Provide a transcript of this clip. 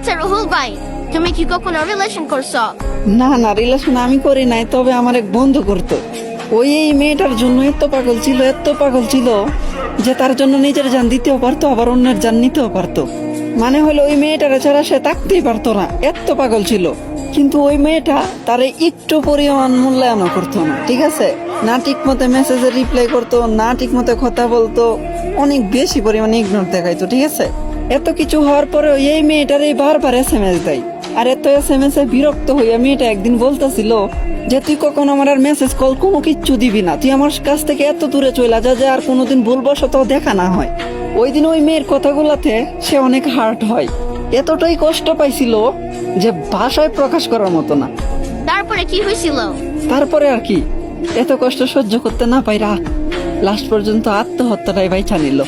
আচ্ছা রুহুল ভাই, তুমি কি কখনো রিলেশন করছো? না না, রিলেশন আমি করি নাই, তবে আমার এক বন্ধু করতো। ওই এই মেয়েটার জন্য এত পাগল ছিল, এত পাগল ছিল যে তার জন্য নিজের জান দিতেও পারতো, আবার অন্যের জান নিতেও পারতো। মানে হলো ওই মেয়েটারে ছাড়া সে থাকতেই পারতো না, এত পাগল ছিল। কিন্তু ওই মেয়েটা তারে একটু পরিমাণ মূল্যায়নও করতো না, ঠিক আছে? না ঠিক মতো মেসেজের রিপ্লাই করতো, না ঠিক মতো কথা বলতো, অনেক বেশি পরিমাণে ইগনোর দেখাইতো, ঠিক আছে? এত কিছু হওয়ার পরে এই মেয়েটার এই বারবার SMS দেয়। আর এত SMS এ বিরক্ত হইয়া মেয়েটা একদিন বলতেছিল যে তুই কখন আমার আর মেসেজ কল কোনো কিচ্ছু দিবি না, তুই আমার কাছ থেকে এত দূরে চলে যা, যে আর কোনোদিন ভুলবশত দেখা না হয়। ওই দিন ওই মেয়ের কথাগুলাতে সে অনেক হার্ট হয়, এতটাই কষ্ট পাইছিল যে ভাষায় প্রকাশ করার মতো না। তারপরে কি হয়েছিল? তারপরে আর কি, এত কষ্ট সহ্য করতে না পাইরা লাস্ট পর্যন্ত আত্মহত্যাটাই বাইছা নিল।